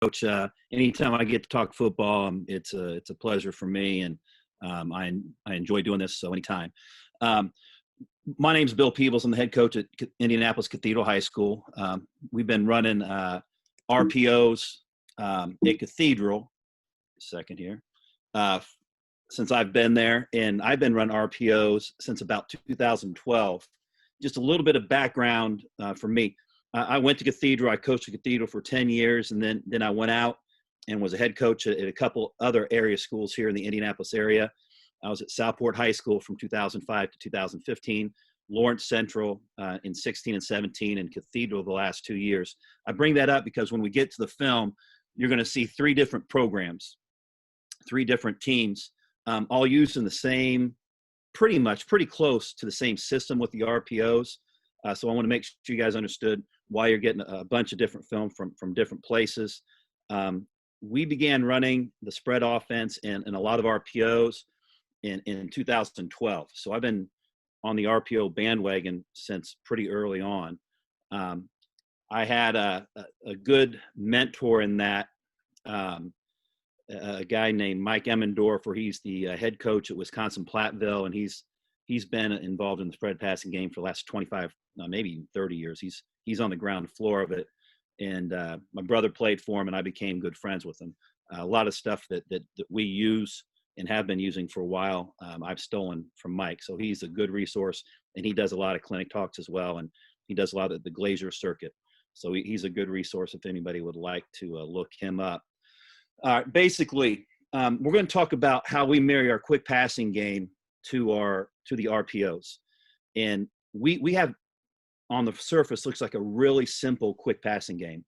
Coach. Anytime I get to talk football, it's a pleasure for me, and I enjoy doing this. So anytime. My name's Bill Peebles. I'm the head coach at Indianapolis Cathedral High School. We've been running RPOs at Cathedral. Second here. Since I've been there, and I've been running RPOs since about 2012. Just a little bit of background for me. I went to Cathedral. I coached at Cathedral for 10 years, and then I went out and was a head coach at a couple other area schools here in the Indianapolis area. I was at Southport High School from 2005 to 2015, Lawrence Central in 16 and 17, and Cathedral the last 2 years. I bring that up because when we get to the film, you're going to see three different programs, three different teams, all using the same, pretty close to the same system with the RPOs. So I want to make sure you guys understood why you're getting a bunch of different film from different places. We began running the spread offense and a lot of RPOs in 2012. So I've been on the RPO bandwagon since pretty early on. I had a good mentor in that, a guy named Mike Emmendorfer. He's the head coach at Wisconsin-Platteville, and he's been involved in the spread passing game for the last 25, maybe even 30 years. He's on the ground floor of it. And my brother played for him, and I became good friends with him. A lot of stuff that we use and have been using for a while, I've stolen from Mike. So he's a good resource, and he does a lot of clinic talks as well, and he does a lot of the Glazier circuit. So he's a good resource if anybody would like to look him up. Basically, we're going to talk about how we marry our quick passing game to the RPOs. And we have, on the surface, looks like a really simple quick passing game,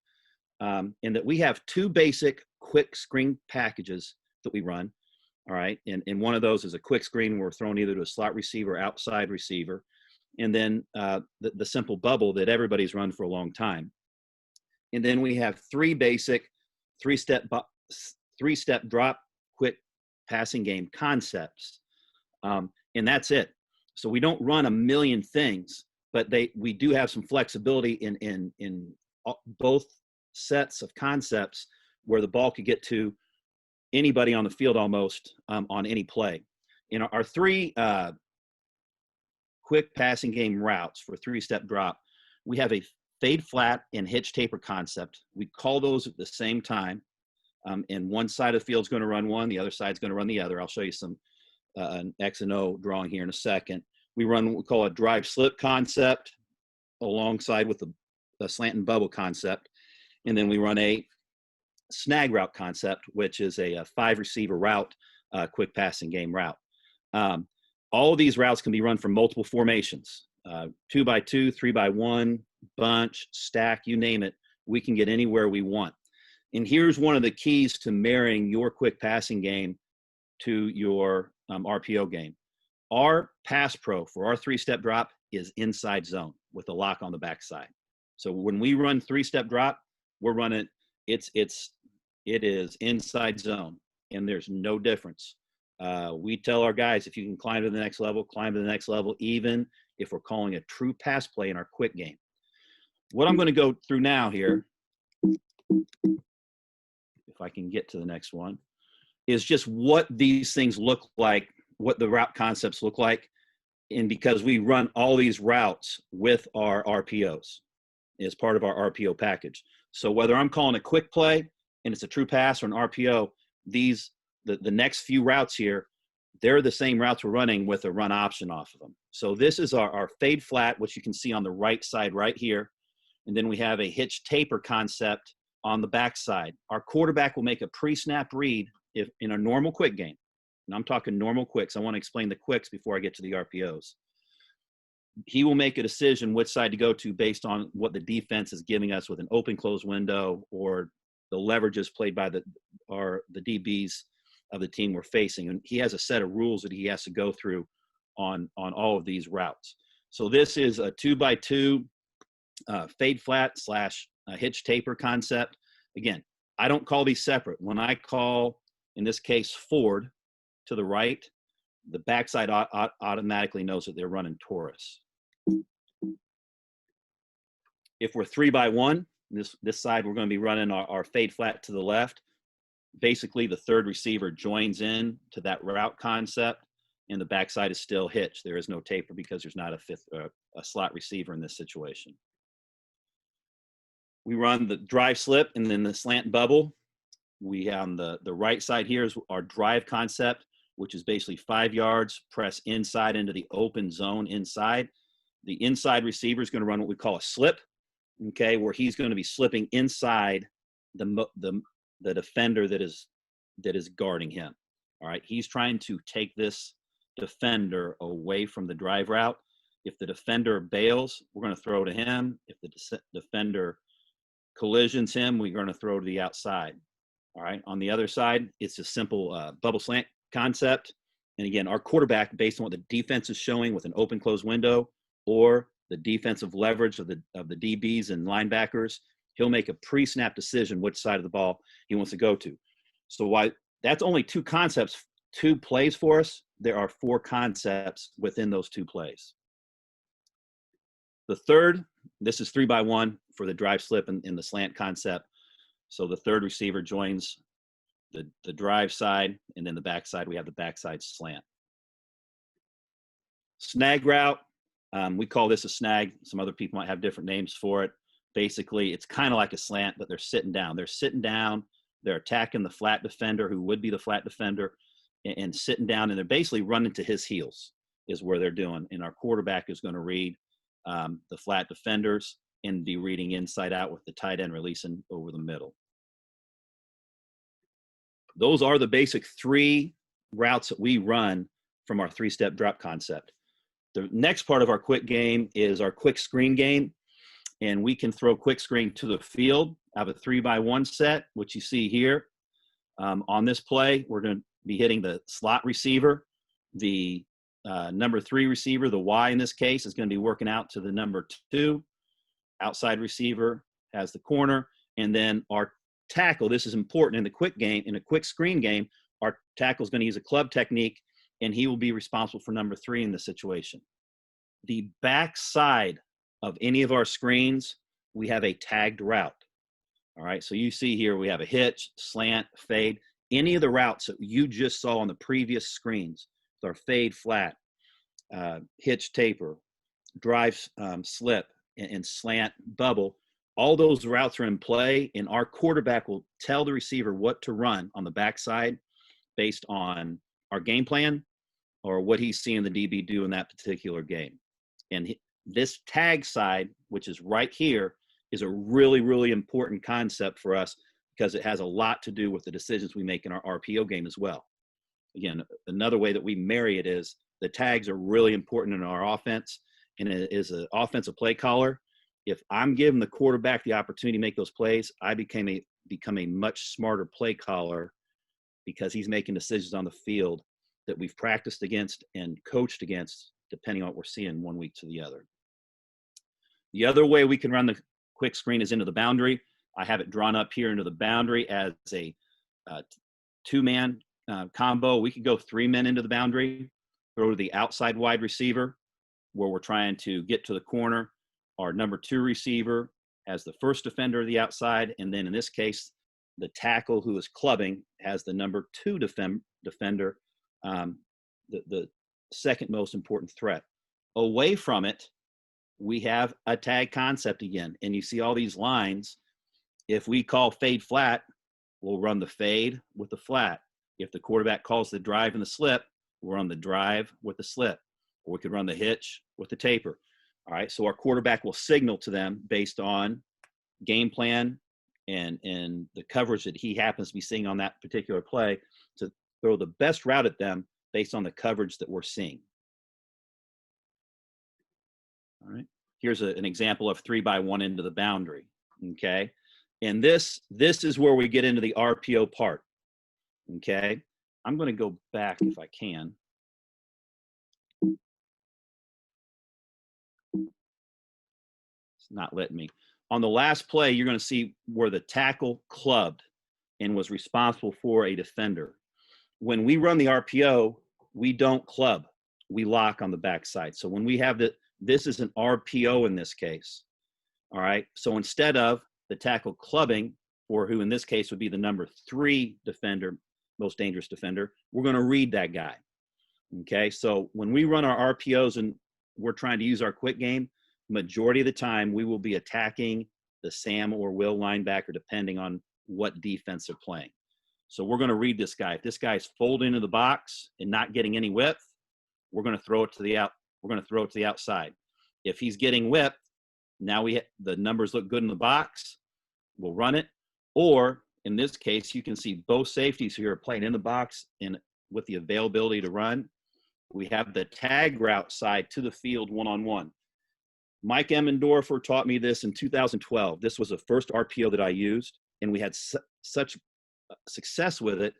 in that we have two basic quick screen packages that we run. All right. And one of those is a quick screen. We're throwing either to a slot receiver or outside receiver. And then the simple bubble that everybody's run for a long time. And then we have three basic three-step drop quick passing game concepts. And that's it. So we don't run a million things, but we do have some flexibility in both sets of concepts where the ball could get to anybody on the field almost on any play. In our three quick passing game routes for three-step drop, we have a fade flat and hitch taper concept. We call those at the same time. And one side of the field is going to run one, the other side is going to run the other. I'll show you some an X and O drawing here in a second. We run what we call a drive slip concept alongside with the slant and bubble concept. And then we run a snag route concept, which is a 5-receiver route, quick passing game route. All of these routes can be run from multiple formations, 2x2, 3x1, bunch, stack, you name it. We can get anywhere we want. And here's one of the keys to marrying your quick passing game to your RPO game. Our pass pro for our three-step drop is inside zone with a lock on the backside. So when we run three-step drop, we're running it is inside zone, and there's no difference. We tell our guys, if you can climb to the next level, climb to the next level, even if we're calling a true pass play in our quick game. What I'm going to go through now here, if I can get to the next one, is just what these things look like, what the route concepts look like. And because we run all these routes with our RPOs as part of our RPO package. So whether I'm calling a quick play and it's a true pass or an RPO, the next few routes here, they're the same routes we're running with a run option off of them. So this is our fade flat, which you can see on the right side right here. And then we have a hitch taper concept on the backside. Our quarterback will make a pre-snap read if in a normal quick game. And I'm talking normal quicks. I want to explain the quicks before I get to the RPOs. He will make a decision which side to go to based on what the defense is giving us with an open close window or the leverages played by the DBs of the team we're facing. And he has a set of rules that he has to go through on all of these routes. So this is a 2x2 fade flat / hitch taper concept. Again, I don't call these separate. When I call, in this case, forward to the right, the backside automatically knows that they're running Taurus. If we're 3x1, This side, we're going to be running our fade flat to the left. Basically, the third receiver joins in to that route concept, and the backside is still hitched. There is no taper because there's not a slot receiver in this situation. We run the drive slip and then the slant bubble. We on the right side here is our drive concept, which is basically 5 yards, press inside into the open zone inside. The inside receiver is going to run what we call a slip, okay, where he's going to be slipping inside the defender that is guarding him. All right, he's trying to take this defender away from the drive route. If the defender bails, we're going to throw to him. If the defender collisions him, we're going to throw to the outside. All right, on the other side, it's a simple bubble slant concept. And again, our quarterback, based on what the defense is showing with an open close window or the defensive leverage of the DBs and linebackers, he'll make a pre-snap decision which side of the ball he wants to go to. So why that's only 2 concepts, 2 plays for us. There are 4 concepts within those 2 plays. The third, this is 3-by-1 for the drive slip and the slant concept. So the third receiver joins the drive side, and then the backside, we have the backside slant. Snag route, we call this a snag. Some other people might have different names for it. Basically, it's kind of like a slant, but they're sitting down. They're sitting down. They're attacking the flat defender, who would be the flat defender, and sitting down, and they're basically running to his heels is where they're doing. And our quarterback is going to read the flat defenders and be reading inside out with the tight end releasing over the middle. Those are the basic 3 routes that we run from our 3-step drop concept. The next part of our quick game is our quick screen game. And we can throw quick screen to the field. I have a 3-by-1 set, which you see here. On this play, we're going to be hitting the slot receiver. The number 3 receiver, the Y in this case, is going to be working out to the number 2. Outside receiver has the corner. And then our tackle, this is important in the quick game, in a quick screen game, our tackle is going to use a club technique, and he will be responsible for number 3 in the situation. The backside of any of our screens, we have a tagged route. All right, so you see here we have a hitch, slant, fade. Any of the routes that you just saw on the previous screens, with our fade flat, hitch taper, drive slip, and slant bubble, all those routes are in play, and our quarterback will tell the receiver what to run on the backside based on our game plan or what he's seeing the DB do in that particular game. And this tag side, which is right here, is a really, really important concept for us because it has a lot to do with the decisions we make in our RPO game as well. Again, another way that we marry it is the tags are really important in our offense, and it is an offensive play caller. If I'm giving the quarterback the opportunity to make those plays, I become a much smarter play caller because he's making decisions on the field that we've practiced against and coached against, depending on what we're seeing one week to the other. The other way we can run the quick screen is into the boundary. I have it drawn up here into the boundary as a 2-man combo. We could go 3 men into the boundary, throw to the outside wide receiver where we're trying to get to the corner. Our number 2 receiver has the first defender of the outside, and then in this case, the tackle who is clubbing has the number 2 defender, the second most important threat. Away from it, we have a tag concept again, and you see all these lines. If we call fade flat, we'll run the fade with the flat. If the quarterback calls the drive and the slip, we'll run the drive with the slip, or we could run the hitch with the taper. All right, so our quarterback will signal to them based on game plan and the coverage that he happens to be seeing on that particular play to throw the best route at them based on the coverage that we're seeing. All right, here's an example of 3-by-1 into the boundary, okay? And this is where we get into the RPO part, okay? I'm going to go back if I can. Not letting me. On the last play, you're going to see where the tackle clubbed and was responsible for a defender. When we run the RPO, we don't club. We lock on the backside. So when we have this is an RPO in this case. All right. So instead of the tackle clubbing, or who in this case would be the number 3 defender, most dangerous defender, we're going to read that guy. Okay, so when we run our RPOs and we're trying to use our quick game, majority of the time we will be attacking the Sam or Will linebacker, depending on what defense they're playing. So we're going to read this guy. If this guy's folding into the box and not getting any width, we're going to throw it to the out. We're going to throw it to the outside. If he's getting width, now the numbers look good in the box, we'll run it. Or in this case, you can see both safeties here are playing in the box and with the availability to run. We have the tag route side to the field one-on-one. Mike Emmendorfer taught me this in 2012. This was the first RPO that I used, and we had such success with it.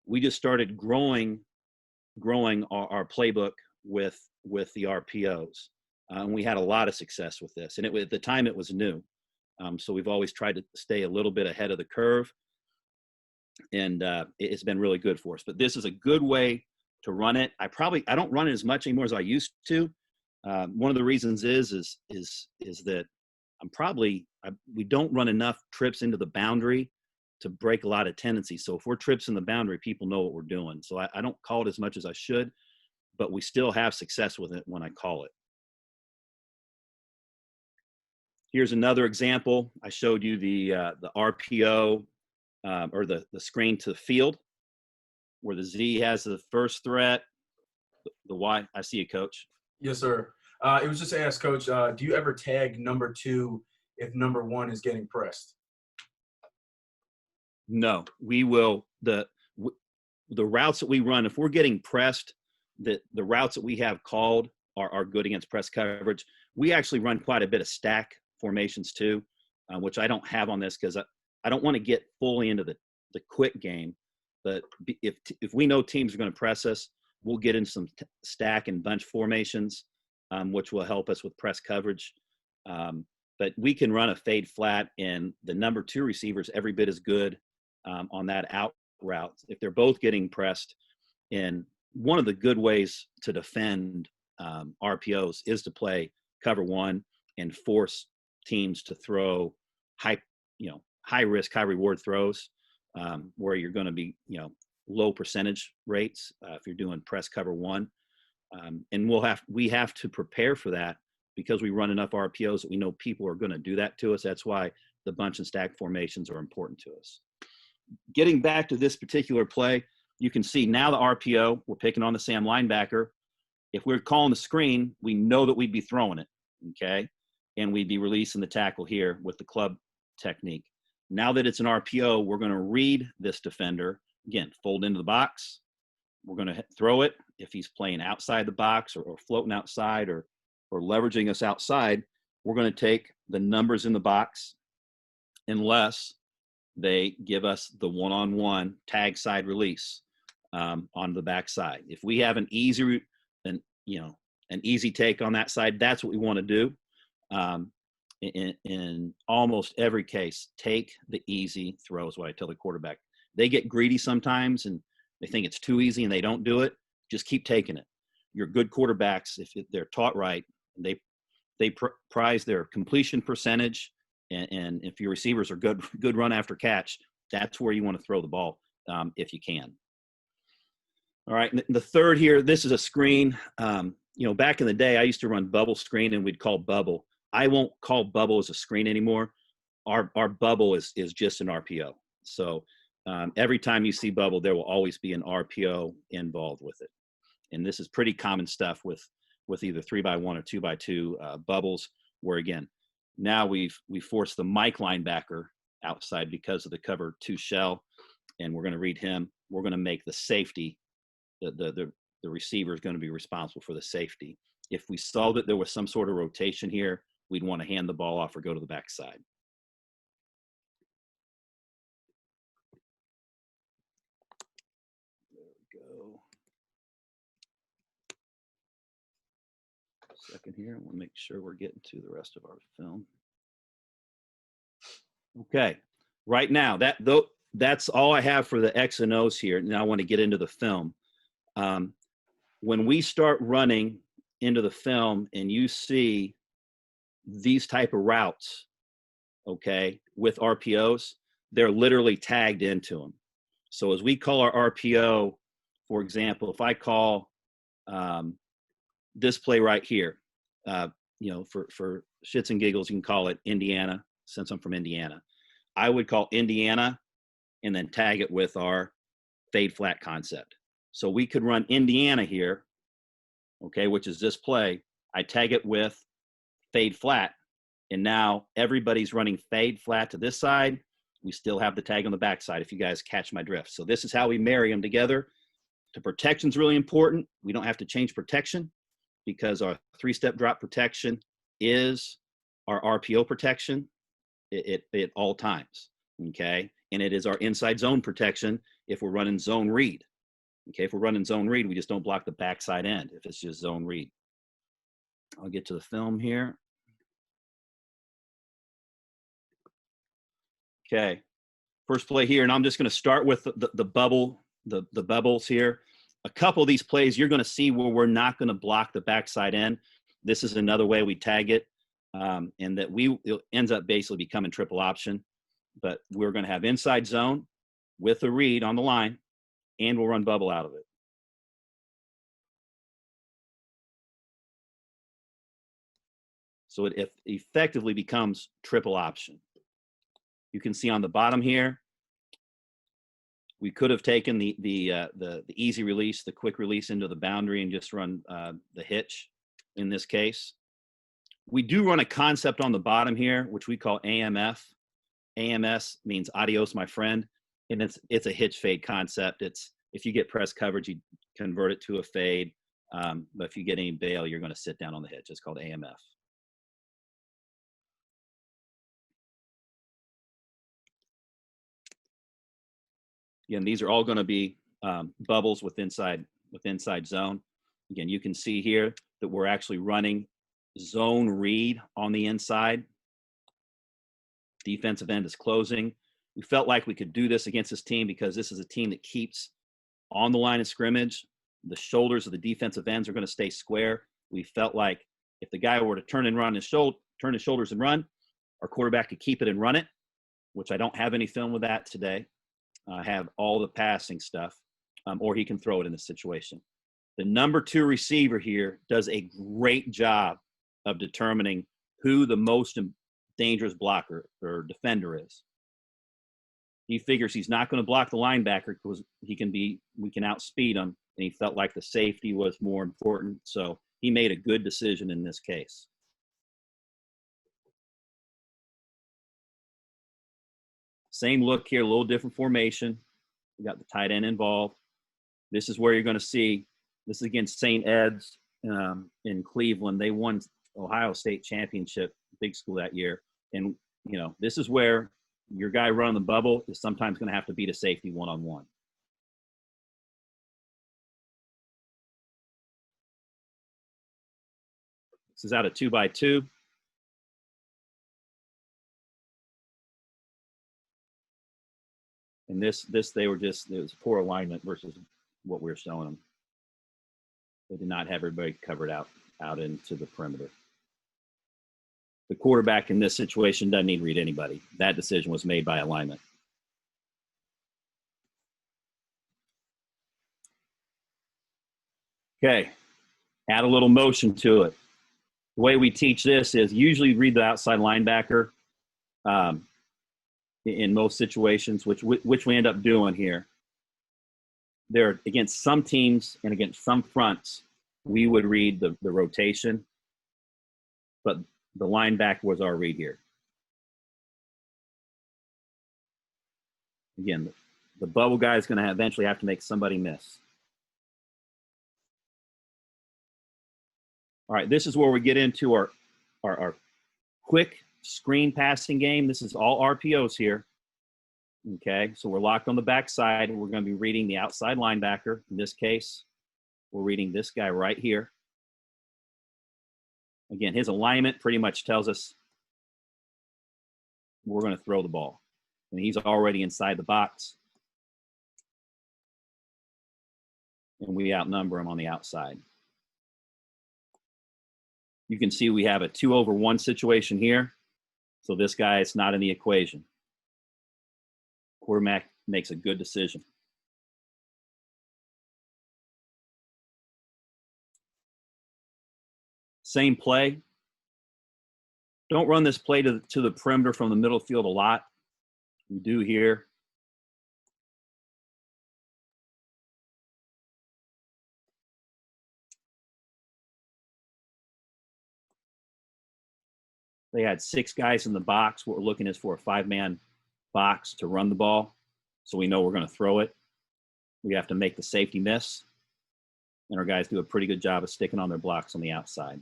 We just started growing our playbook with the RPOs. And we had a lot of success with this. And at the time, it was new. So we've always tried to stay a little bit ahead of the curve. And it's been really good for us. But this is a good way to run it. I don't run it as much anymore as I used to. One of the reasons is that we don't run enough trips into the boundary to break a lot of tendencies. So if we're trips in the boundary, people know what we're doing. So I don't call it as much as I should, but we still have success with it when I call it. Here's another example. I showed you the RPO or the screen to the field, where the Z has the first threat, the Y. I see you, Coach. Yes, sir. It was just to ask, Coach, do you ever tag number 2 if number 1 is getting pressed? No, we will. The routes that we run, if we're getting pressed, the routes that we have called are good against press coverage. We actually run quite a bit of stack formations too, which I don't have on this because I don't want to get fully into the quick game. But if we know teams are going to press us, we'll get in some stack and bunch formations, which will help us with press coverage. But we can run a fade flat, and the number 2 receivers every bit as good on that out route if they're both getting pressed. And one of the good ways to defend RPOs is to play cover 1 and force teams to throw high risk, high reward throws where you're going to be, low percentage rates if you're doing press cover 1. And we have to prepare for that because we run enough RPOs that we know people are going to do that to us. That's why the bunch and stack formations are important to us. Getting back to this particular play, you can see now the RPO, we're picking on the Sam linebacker. If we're calling the screen, we know that we'd be throwing it, okay? And we'd be releasing the tackle here with the club technique. Now that it's an RPO, we're going to read this defender. Again, fold into the box. We're going to throw it. If he's playing outside the box or floating outside or leveraging us outside, we're going to take the numbers in the box unless they give us the one-on-one tag side release on the back side. If we have an easy take on that side, that's what we want to do. In almost every case, take the easy throw is what I tell the quarterback. They get greedy sometimes and they think it's too easy and they don't do it. Just keep taking it. You're good quarterbacks if they're taught right. They prize their completion percentage, and if your receivers are good run after catch, that's where you want to throw the ball if you can. All right, the third here, this is a screen. Back in the day, I used to run bubble screen and we'd call bubble. I won't call bubble as a screen anymore. Our bubble is just an RPO. So every time you see bubble, there will always be an RPO involved with it. And this is pretty common stuff with either 3x1 or 2x2 bubbles, where again, now we've forced the Mike linebacker outside because of the cover 2 shell, and we're going to read him. We're going to make the safety, the receiver is going to be responsible for the safety. If we saw that there was some sort of rotation here, we'd want to hand the ball off or go to the backside. There we go. Second here. I want to make sure we're getting to the rest of our film. Okay. Right now, that's all I have for the X and O's here. Now I want to get into the film. When we start running into the film and you see these type of routes, okay, with RPOs, they're literally tagged into them. So as we call our RPO, for example, if I call this play right here, for shits and giggles, you can call it Indiana, since I'm from Indiana. I would call Indiana and then tag it with our fade flat concept. So we could run Indiana here, okay, which is this play. I tag it with fade flat, and now everybody's running fade flat to this side. We still have the tag on the backside, if you guys catch my drift. So this is how we marry them together. The protection's really important. We don't have to change protection because our three-step drop protection is our RPO protection at all times, okay? And it is our inside zone protection if we're running zone read. Okay, if we're running zone read, we just don't block the backside end if it's just zone read. I'll get to the film here. Okay, first play here, and I'm just going to start with the bubbles here. A couple of these plays, you're going to see where we're not going to block the backside end. This is another way we tag it, and that it ends up basically becoming triple option. But we're going to have inside zone with a read on the line, and we'll run bubble out of it. So it effectively becomes triple option. You can see on the bottom here, we could have taken the easy release, the quick release into the boundary and just run the hitch in this case. We do run a concept on the bottom here, which we call AMF. AMS means adios, my friend. And it's a hitch fade concept. It's if you get press coverage, you convert it to a fade. But if you get any bail, you're going to sit down on the hitch. It's called AMF. Again, these are all going to be bubbles with inside zone. Again, you can see here that we're actually running zone read on the inside. Defensive end is closing. We felt like we could do this against this team because this is a team that keeps on the line of scrimmage. The shoulders of the defensive ends are going to stay square. We felt like if the guy were to turn his shoulders and run, our quarterback could keep it and run it, which I don't have any film with that today. I have all the passing stuff, or he can throw it in this situation. The number 2 receiver here does a great job of determining who the most dangerous blocker or defender is. He figures he's not going to block the linebacker because we can outspeed him, and he felt like the safety was more important. So he made a good decision in this case. Same look here, a little different formation. We got the tight end involved. This is where you're going to see, this is against St. Ed's in Cleveland. They won Ohio State championship, big school that year. And, this is where your guy running the bubble is sometimes going to have to beat a safety one-on-one. This is out of 2x2. And it was poor alignment versus what we were showing them. They did not have everybody covered out into the perimeter. The quarterback in this situation doesn't need to read anybody. That decision was made by alignment. Okay, add a little motion to it. The way we teach this is usually read the outside linebacker in most situations, which we end up doing here. There, against some teams and against some fronts, we would read the rotation, but the linebacker was our read here. Again, the bubble guy is going to eventually have to make somebody miss. All right, this is where we get into our quick screen passing game. This is all RPOs here. Okay, so we're locked on the backside. We're going to be reading the outside linebacker. In this case, we're reading this guy right here. Again, his alignment pretty much tells us we're going to throw the ball. And he's already inside the box. And we outnumber him on the outside. You can see we have a 2-over-1 situation here. So this guy is not in the equation. Quarterback makes a good decision. Same play. Don't run this play to the perimeter from the middle field a lot. We do here. They had 6 guys in the box. What we're looking is for a 5-man box to run the ball, so we know we're going to throw it. We have to make the safety miss, and our guys do a pretty good job of sticking on their blocks on the outside.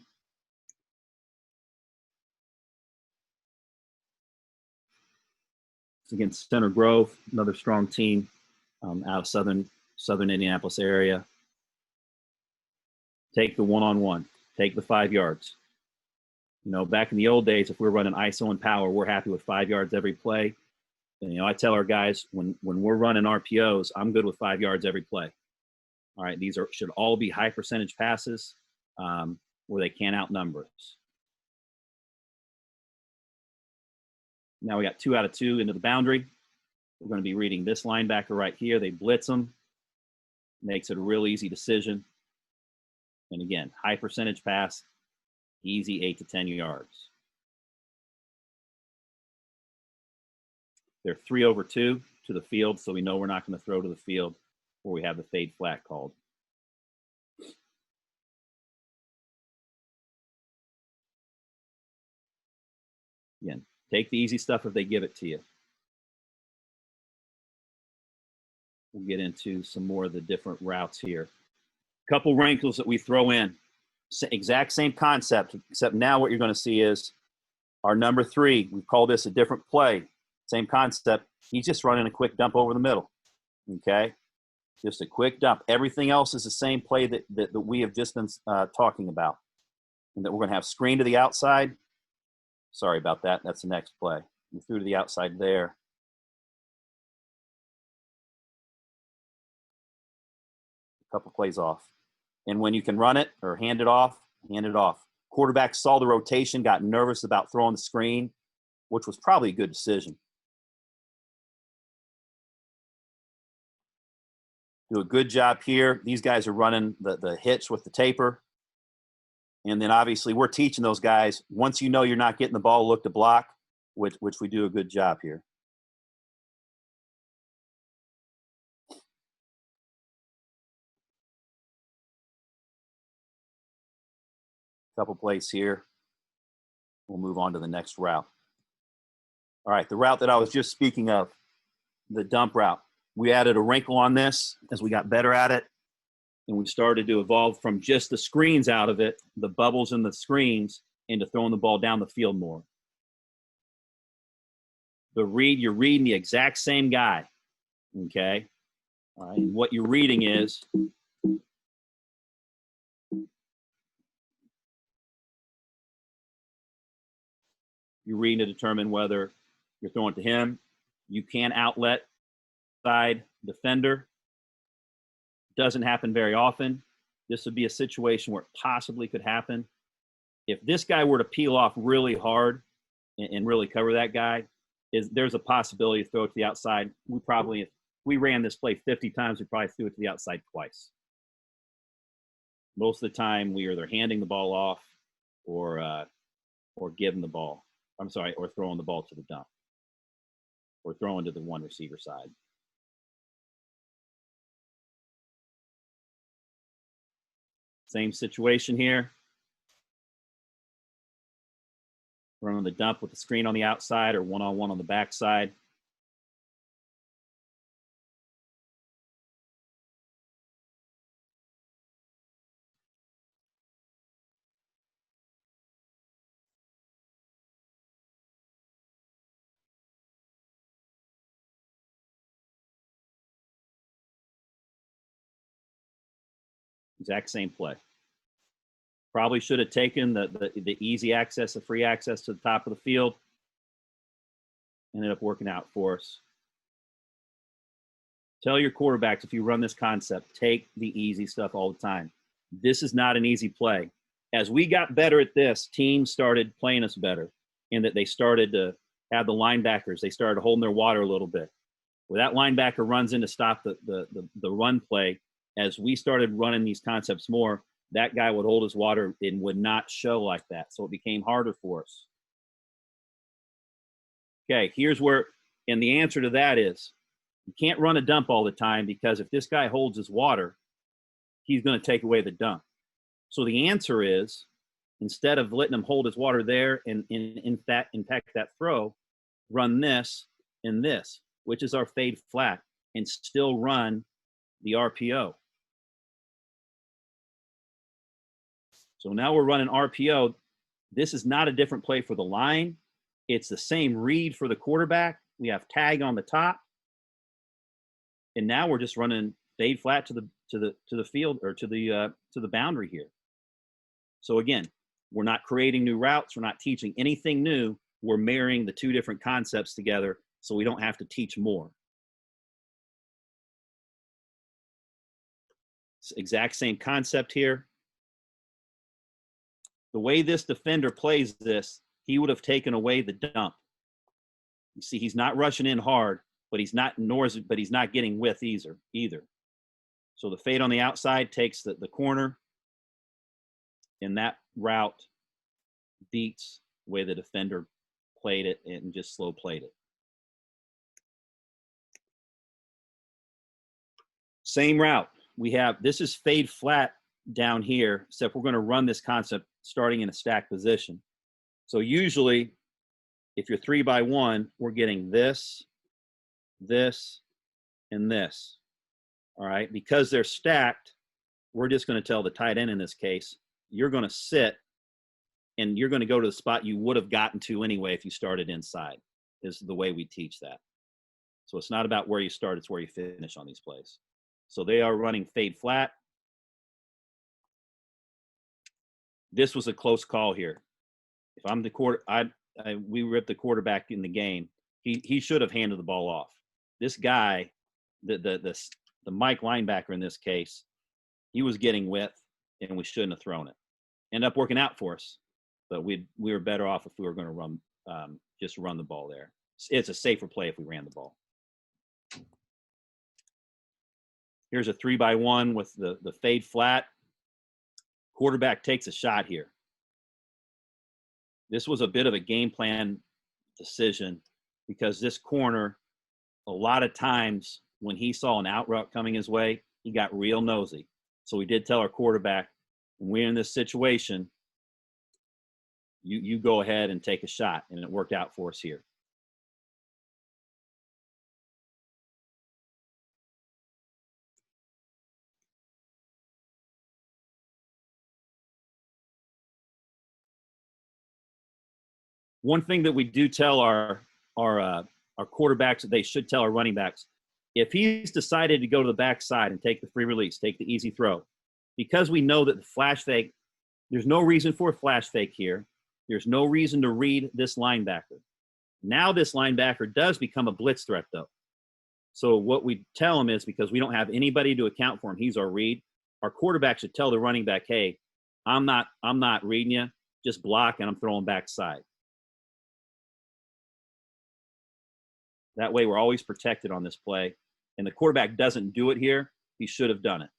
It's against Center Grove, another strong team out of southern Indianapolis area. Take the one-on-one. Take the 5 yards. You know, back in the old days, if we're running ISO and power, we're happy with 5 yards every play. And, you know, I tell our guys when we're running RPOs, I'm good with 5 yards every play. All right, these should all be high percentage passes where they can't outnumber us. Now we got 2 out of 2 into the boundary. We're going to be reading this linebacker right here. They blitz him. Makes it a real easy decision. And again, high percentage pass, easy 8 to 10 yards. They're 3 over 2 to the field, so we know we're not going to throw to the field where we have the fade flat called. Again, take the easy stuff if they give it to you. We'll get into some more of the different routes here. Couple wrinkles that we throw in. Exact same concept, except now what you're going to see is our number 3. We call this a different play. Same concept. He's just running a quick dump over the middle. Okay? Just a quick dump. Everything else is the same play that we have just been talking about. And that we're going to have screen to the outside. Sorry about that. That's the next play. We threw to the outside there. A couple plays off. And when you can run it or hand it off, hand it off. Quarterback saw the rotation, got nervous about throwing the screen, which was probably a good decision. Do a good job here. These guys are running the hitch with the taper. And then obviously we're teaching those guys, once you know you're not getting the ball, look to block, which we do a good job here. Couple plays here. We'll move on to the next route. All right, the route that I was just speaking of, the dump route. We added a wrinkle on this as we got better at it, and we started to evolve from just the screens out of it, the bubbles in the screens, into throwing the ball down the field more. The read, you're reading the exact same guy, okay? All right, and what you're reading is you're reading to determine whether you're throwing to him. You can outlet side defender. Doesn't happen very often. This would be a situation where it possibly could happen. If this guy were to peel off really hard and really cover that guy, there's a possibility to throw it to the outside. If we ran this play 50 times, we probably threw it to the outside twice. Most of the time, we are either handing the ball off or giving the ball. Or throwing the ball to the dump. Or throwing to the one receiver side. Same situation here. Running the dump with the screen on the outside or one-on-one on the backside. Exact same play. Probably should have taken the easy access, the free access to the top of the field. Ended up working out for us. Tell your quarterbacks, if you run this concept, take the easy stuff all the time. This is not an easy play. As we got better at this, teams started playing us better. in that they started to have the linebackers, they started holding their water a little bit. Where that linebacker runs in to stop the run play, as we started running these concepts more, that guy would hold his water and would not show like that. So it became harder for us. Okay, here's where, and the answer to that is, you can't run a dump all the time, because if this guy holds his water, he's going to take away the dump. So the answer is, instead of letting him hold his water there and impact that throw, run this and this, which is our fade flat, and still run the RPO. So now we're running RPO. This is not a different play for the line. It's the same read for the quarterback. We have tag on the top. And now we're just running fade flat to the field, or to the boundary here. So again, we're not creating new routes. We're not teaching anything new. We're marrying the two different concepts together so we don't have to teach more. It's exact same concept here. The way this defender plays this, he would have taken away the dump. You see, he's not rushing in hard, but he's not getting width either. So the fade on the outside takes the corner, and that route beats the way the defender played it and just slow played it. Same route. We have, this is fade flat down here, except we're going to run this concept starting in a stack position. So usually, if you're 3x1, we're getting this, this, and this. All right, because they're stacked, we're just going to tell the tight end in this case, you're going to sit and you're going to go to the spot you would have gotten to anyway if you started inside, is the way we teach that. So it's not about where you start, it's where you finish on these plays. So they are running fade flat. This was a close call here. If I'm the we ripped the quarterback in the game. He should have handed the ball off. This guy, the Mike linebacker in this case, he was getting width, and we shouldn't have thrown it. Ended up working out for us, but we were better off if we were going to run, just run the ball there. It's a safer play if we ran the ball. Here's a 3x1 with the fade flat. Quarterback takes a shot here. This was a bit of a game plan decision, because this corner, a lot of times when he saw an out route coming his way, he got real nosy. So we did tell our quarterback, when we're in this situation, you go ahead and take a shot, and it worked out for us here. One thing that we do tell our quarterbacks, that they should tell our running backs, if he's decided to go to the backside and take the free release, take the easy throw, because we know that the flash fake, there's no reason for a flash fake here. There's no reason to read this linebacker. Now this linebacker does become a blitz threat, though. So what we tell him is, because we don't have anybody to account for him, he's our read. Our quarterback should tell the running back, hey, I'm not reading you, just block, and I'm throwing backside. That way we're always protected on this play. And the quarterback doesn't do it here. He should have done it.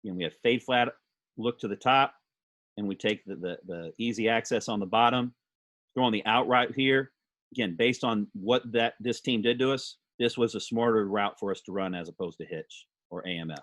And we have fade flat, look to the top, and we take the easy access on the bottom, throwing the out right here. Again, based on what this team did to us, this was a smarter route for us to run as opposed to hitch or AMF.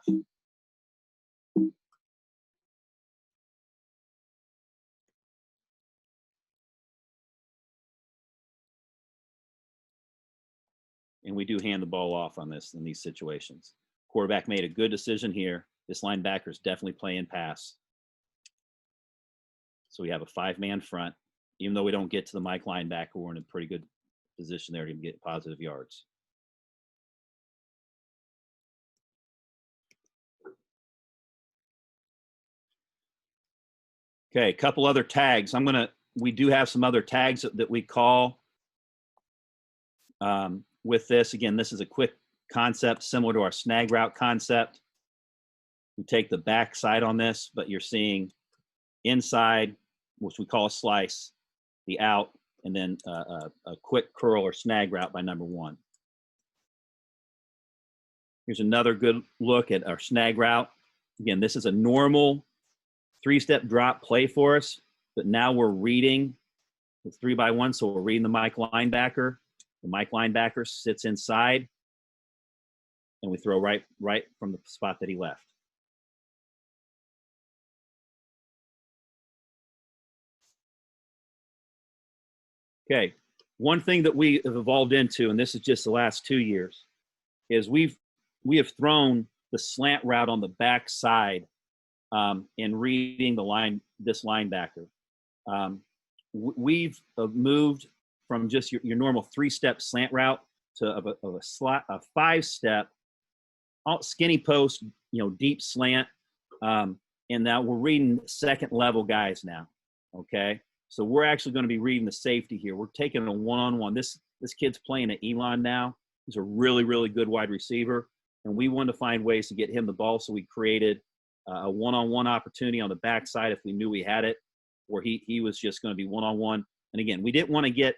And we do hand the ball off on this in these situations. Quarterback made a good decision here. This linebacker is definitely playing pass. So we have a 5-man front. Even though we don't get to the Mike linebacker, we're in a pretty good position there to get positive yards. Okay, a couple other tags. We do have some other tags that we call with this. Again, this is a quick concept similar to our snag route concept. We take the back side on this, but you're seeing inside, which we call a slice, the out, and then a quick curl or snag route by number 1. Here's another good look at our snag route. Again, this is a normal 3-step drop play for us, but now we're reading the 3x1, so we're reading the Mike linebacker. The Mike linebacker sits inside, and we throw right from the spot that he left. Okay, one thing that we have evolved into, and this is just the last 2 years, is we have thrown the slant route on the back side in reading this linebacker. We've moved from just your normal 3-step slant route to a 5-step skinny post, deep slant, and now we're reading second level guys now. Okay, so we're actually going to be reading the safety here. We're taking a one-on-one. This kid's playing at Elon now. He's a really, really good wide receiver, and we wanted to find ways to get him the ball, so we created a one-on-one opportunity on the backside if we knew we had it, where he was just going to be one-on-one. And again, we didn't want to get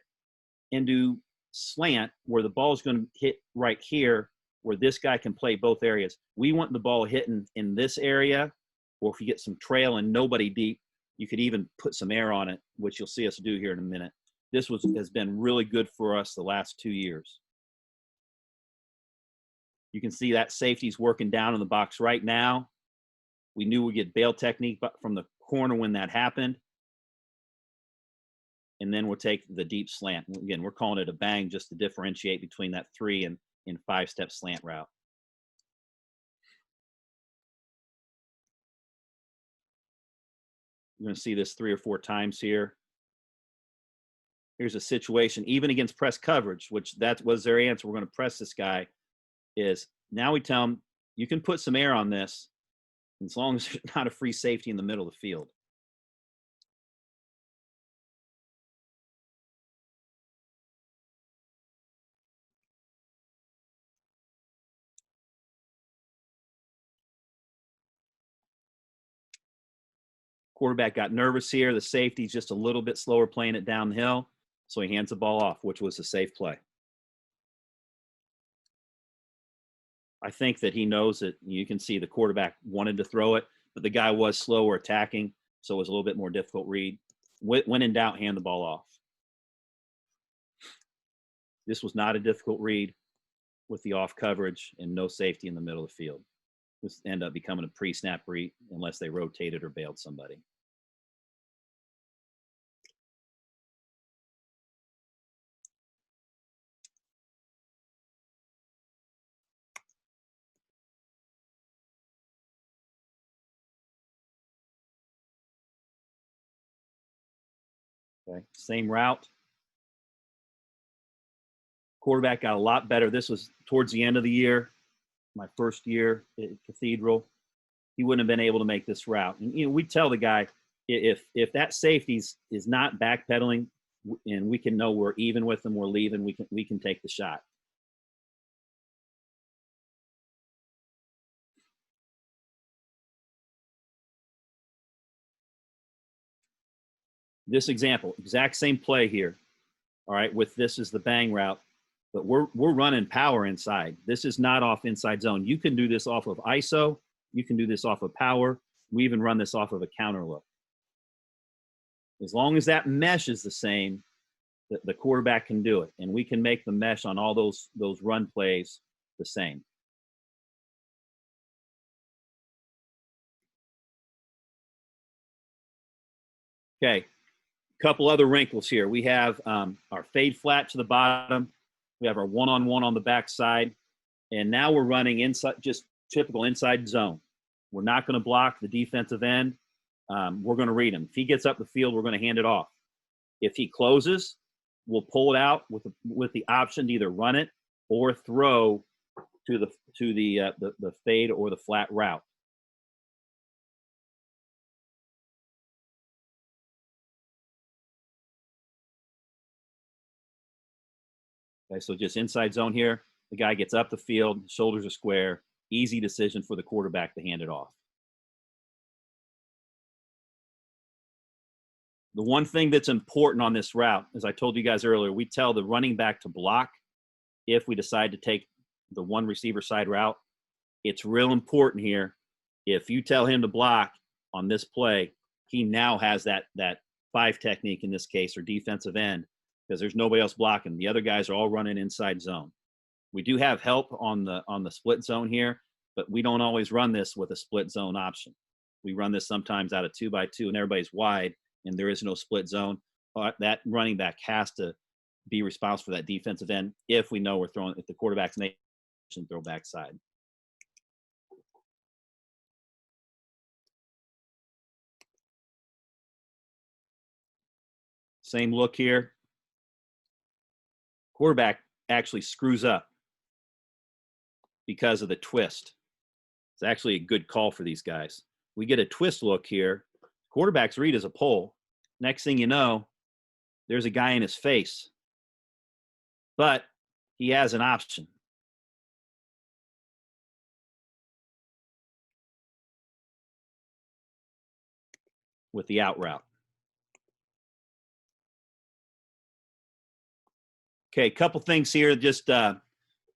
into slant where the ball is going to hit right here, where this guy can play both areas. We want the ball hitting in this area, or if you get some trail and nobody deep, you could even put some air on it, which you'll see us do here in a minute. This has been really good for us the last 2 years. You can see that safety's working down in the box right now. We knew we'd get bail technique from the corner when that happened. And then we'll take the deep slant. Again, we're calling it a bang just to differentiate between that 3 and 5-step slant route. You're going to see this 3 or 4 times here. Here's a situation, even against press coverage, which that was their answer. We're going to press this guy. Is now we tell them, you can put some air on this as long as there's not a free safety in the middle of the field. Quarterback got nervous here. The safety's just a little bit slower playing it downhill, so he hands the ball off, which was a safe play. I think that he knows that you can see the quarterback wanted to throw it, but the guy was slower attacking, so it was a little bit more difficult read. When in doubt, hand the ball off. This was not a difficult read with the off coverage and no safety in the middle of the field. This ended up becoming a pre-snap read unless they rotated or bailed somebody. Okay, same route. Quarterback got a lot better. This was towards the end of the year, my first year at Cathedral. He wouldn't have been able to make this route. And we tell the guy, if that safety is not backpedaling, and we can know we're even with them, we're leaving, we can take the shot. This example, exact same play here. All right, with this is the bang route, but we're running power inside. This is not off inside zone. You can do this off of ISO. You can do this off of power. We even run this off of a counter look. As long as that mesh is the same, the quarterback can do it, and we can make the mesh on all those run plays the same. Okay, couple other wrinkles here. We have our fade flat to the bottom. We have our one-on-one on the backside, and now we're running inside, just typical inside zone. We're not going to block the defensive end. We're going to read him. If he gets up the field, we're going to hand it off. If he closes, we'll pull it out with the option to either run it or throw to the fade or the flat route. Okay, so just inside zone here. The guy gets up the field, shoulders are square, easy decision for the quarterback to hand it off. The one thing that's important on this route, as I told you guys earlier, we tell the running back to block if we decide to take the one receiver side route. It's real important here. If you tell him to block on this play, he now has that 5 technique in this case, or defensive end, because there's nobody else blocking. The other guys are all running inside zone. We do have help on the split zone here, but we don't always run this with a split zone option. We run this sometimes out of 2x2 and everybody's wide and there is no split zone. But that running back has to be responsible for that defensive end if we know we're throwing, if the quarterback's making throw backside. Same look here. Quarterback actually screws up because of the twist. It's actually a good call for these guys. We get a twist look here. Quarterback's read is a pull. Next thing you know, there's a guy in his face. But he has an option. With the out route. Okay, a couple things here just as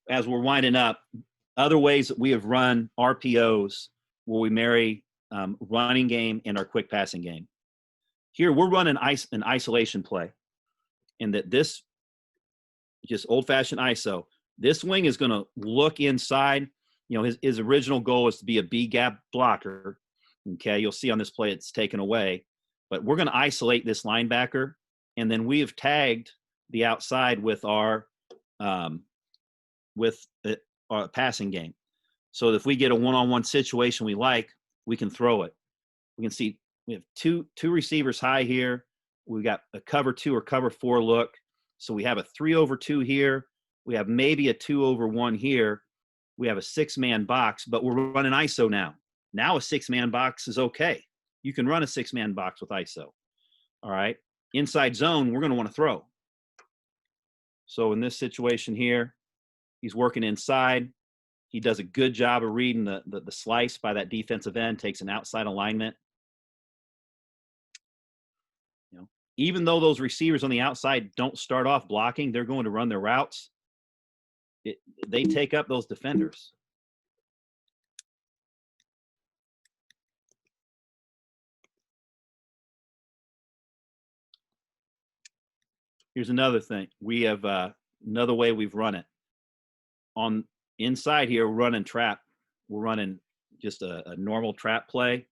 we're winding up. Other ways that we have run RPOs where we marry running game and our quick passing game. Here we're running an isolation play, and that this just old-fashioned ISO. This wing is going to look inside. You know, his original goal is to be a B gap blocker. Okay, you'll see on this play it's taken away, but we're going to isolate this linebacker, and then we have tagged the outside with our passing game. So if we get a one-on-one situation we like, we can throw it. We can see we have two receivers high here. We got a cover 2 or cover 4 look. So we have a 3-over-2 here. We have maybe a 2-over-1 here. We have a 6-man box, but we're running ISO now. Now a 6-man box is okay. You can run a 6-man box with ISO. All right. Inside zone, we're going to want to throw. So in this situation here, he's working inside. He does a good job of reading the slice by that defensive end, takes an outside alignment. You know, even though those receivers on the outside don't start off blocking, they're going to run their routes. They take up those defenders. Here's another thing. We have another way we've run it. On inside here, we're running trap. We're running just a normal trap play,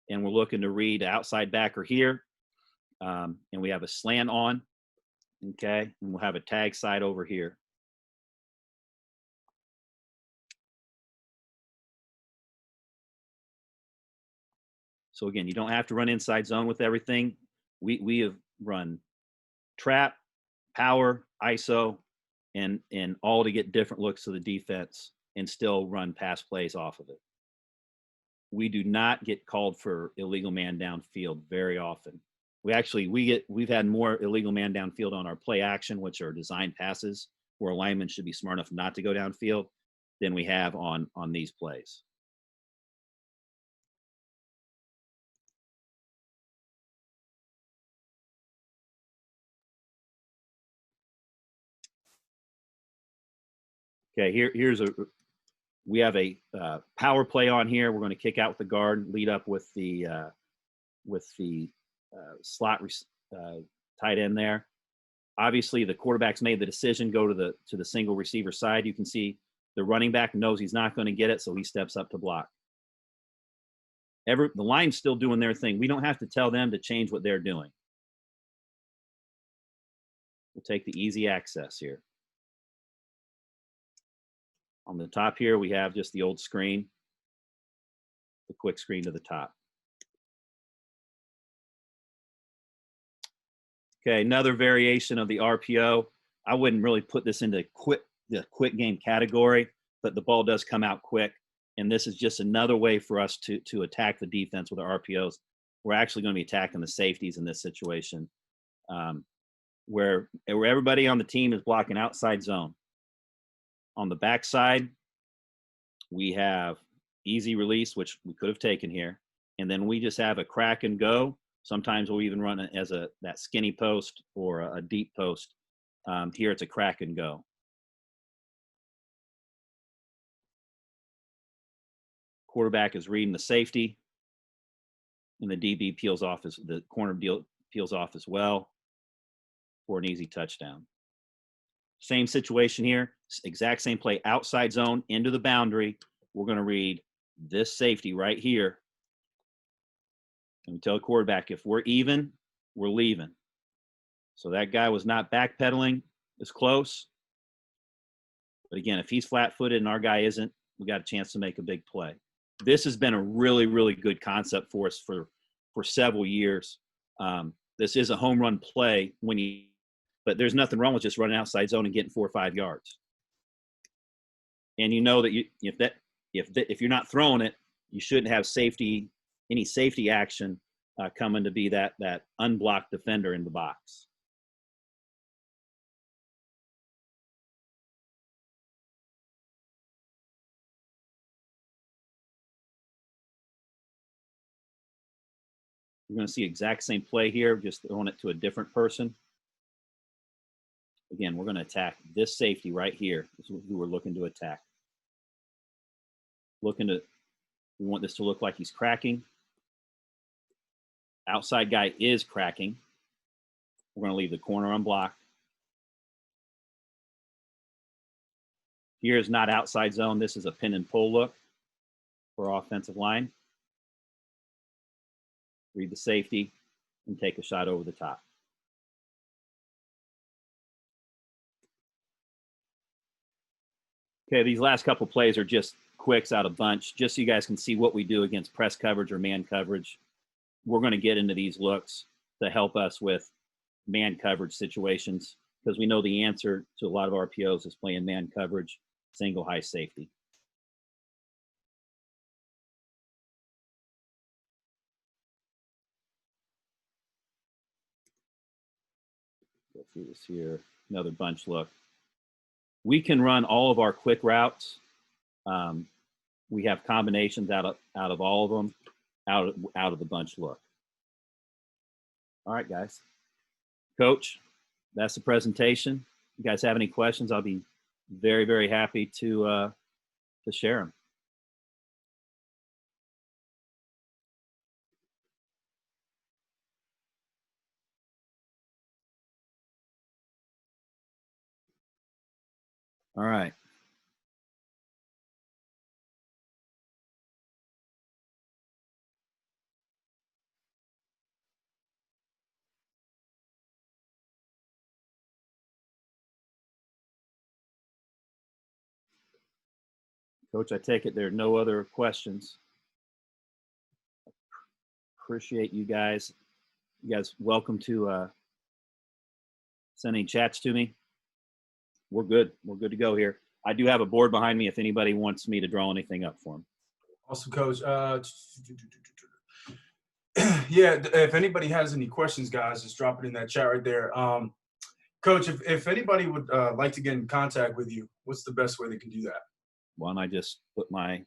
and we're looking to read outside backer here. And we have a slant on, okay? And we'll have a tag side over here. So again, you don't have to run inside zone with everything. We have run trap, power, ISO, and all to get different looks to the defense and still run pass plays off of it. We do not get called for illegal man downfield very often. We've had more illegal man downfield on our play action, which are design passes where linemen should be smart enough not to go downfield, than we have on these plays. Okay, we have a power play on here. We're going to kick out with the guard, lead up with the slot tight end there. Obviously, the quarterback's made the decision, go to the single receiver side. You can see the running back knows he's not going to get it, so he steps up to block. The line's still doing their thing. We don't have to tell them to change what they're doing. We'll take the easy access here. On the top here, we have just the old screen, the quick screen to the top. Okay, another variation of the RPO. I wouldn't really put this into the quick game category, but the ball does come out quick. And this is just another way for us to attack the defense with our RPOs. We're actually going to be attacking the safeties in this situation. where everybody on the team is blocking outside zone. On the backside, we have easy release, which we could have taken here. And then we just have a crack and go. Sometimes we'll even run it as that skinny post or a deep post. Here it's a crack and go. Quarterback is reading the safety, and the DB peels off the corner peels off as well for an easy touchdown. Same situation here, exact same play, outside zone into the boundary. We're going to read this safety right here. And we tell the quarterback, if we're even, we're leaving. So that guy was not backpedaling as close. But again, if he's flat-footed and our guy isn't, we got a chance to make a big play. This has been a really, really good concept for us for several years. This is a home run play but there's nothing wrong with just running outside zone and getting 4 or 5 yards. And you know that if you're not throwing it, you shouldn't have any safety action coming to be that unblocked defender in the box. You're going to see exact same play here, just throwing it to a different person. Again, we're going to attack this safety right here. This is who we're looking to attack. We want this to look like he's cracking. Outside guy is cracking. We're going to leave the corner unblocked. Here is not outside zone. This is a pin and pull look for offensive line. Read the safety and take a shot over the top. Okay, these last couple plays are just quicks out of bunch, just so you guys can see what we do against press coverage or man coverage. We're going to get into these looks to help us with man coverage situations, because we know the answer to a lot of RPOs is playing man coverage, single high safety. Go through this here. Another bunch look. We can run all of our quick routes. We have combinations out of all of them, out of the bunch look. All right, guys. Coach, that's the presentation. You guys have any questions? I'll be very, very happy to share them. All right. Coach, I take it there are no other questions. Appreciate you guys. You guys welcome to send any chats to me. We're good. We're good to go here. I do have a board behind me if anybody wants me to draw anything up for them. Awesome, Coach. Yeah, if anybody has any questions, guys, just drop it in that chat right there. Coach, if anybody would like to get in contact with you, what's the best way they can do that? Why don't I just put my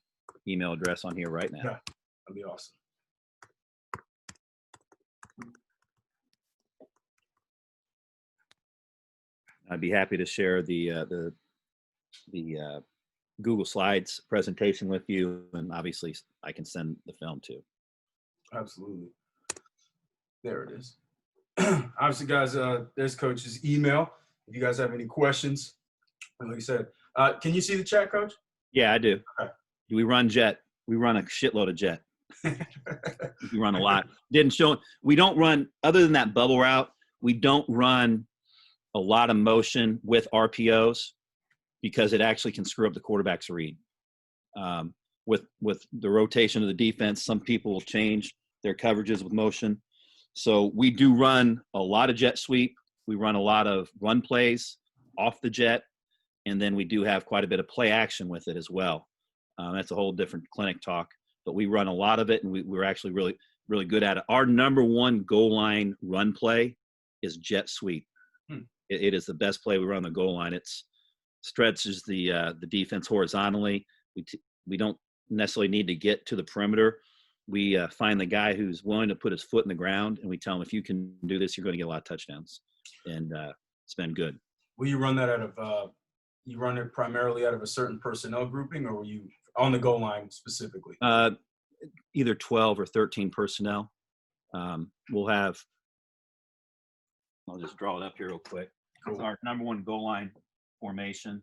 email address on here right now? Yeah, that'd be awesome. I'd be happy to share the Google Slides presentation with you, and obviously I can send the film too. Absolutely. There it is. Obviously, guys, there's Coach's email. If you guys have any questions, like I said, can you see the chat, Coach? Yeah, I do. Okay. We run jet. We run a shitload of jet. We run a lot. We don't run, other than that bubble route, we don't run a lot of motion with RPOs because it actually can screw up the quarterback's read. With the rotation of the defense, some people will change their coverages with motion. So we do run a lot of jet sweep. We run a lot of run plays off the jet. And then we do have quite a bit of play action with it as well. That's a whole different clinic talk. But we run a lot of it, and we're actually really, really good at it. Our number one goal line run play is jet sweep. It is the best play we run on the goal line. It's stretches the defense horizontally. We don't necessarily need to get to the perimeter. We find the guy who's willing to put his foot in the ground, and we tell him, if you can do this, you're going to get a lot of touchdowns. And it's been good. Will you run that out of you run it primarily out of a certain personnel grouping, or were you on the goal line specifically? Either 12 or 13 personnel. We'll have – I'll just draw it up here real quick. Cool. Our number one goal line formation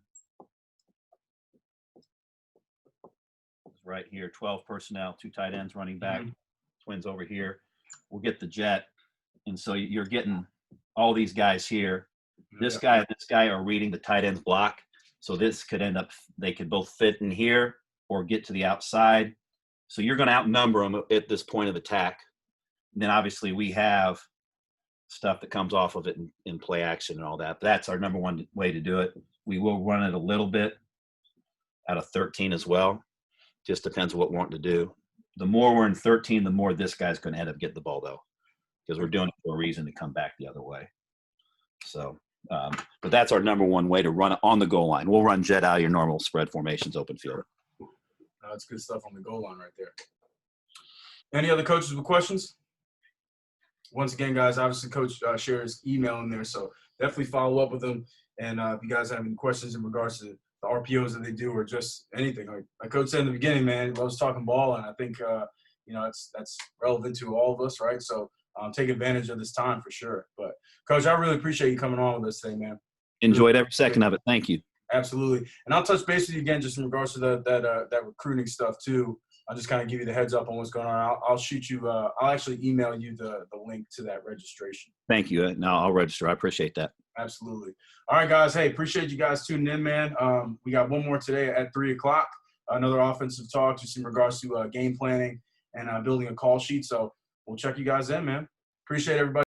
is right here, 12 personnel, 2 tight ends running back, twins over here. We'll get the jet. And so you're getting all these guys here. This guy and this guy are reading the tight end's block. So this could end up – they could both fit in here or get to the outside. So you're going to outnumber them at this point of attack. And then obviously we have stuff that comes off of it in play action and all that. But that's our number one way to do it. We will run it a little bit out of 13 as well. Just depends what we're wanting to do. The more we're in 13, the more this guy's going to end up getting the ball, though, because we're doing it for a reason to come back the other way. So, but that's our number one way to run it on the goal line. We'll run jet out of your normal spread formations, open field. That's good stuff on the goal line right there. Any other coaches with questions? Once again, guys, obviously Coach shares email in there, so definitely follow up with them. And if you guys have any questions in regards to the RPOs that they do or just anything, like Coach said in the beginning, man, he loves talking ball, and I think that's relevant to all of us, right? So take advantage of this time for sure. But Coach, I really appreciate you coming on with us today, man. Enjoyed every second of it. Thank you. Absolutely. And I'll touch base with you again just in regards to that recruiting stuff too. I'll just kind of give you the heads up on what's going on. I'll shoot you. I'll actually email you the link to that registration. Thank you. No, I'll register. I appreciate that. Absolutely. All right, guys. Hey, appreciate you guys tuning in, man. We got one more today at 3:00. Another offensive talk just in regards to game planning and building a call sheet. So we'll check you guys in, man. Appreciate everybody.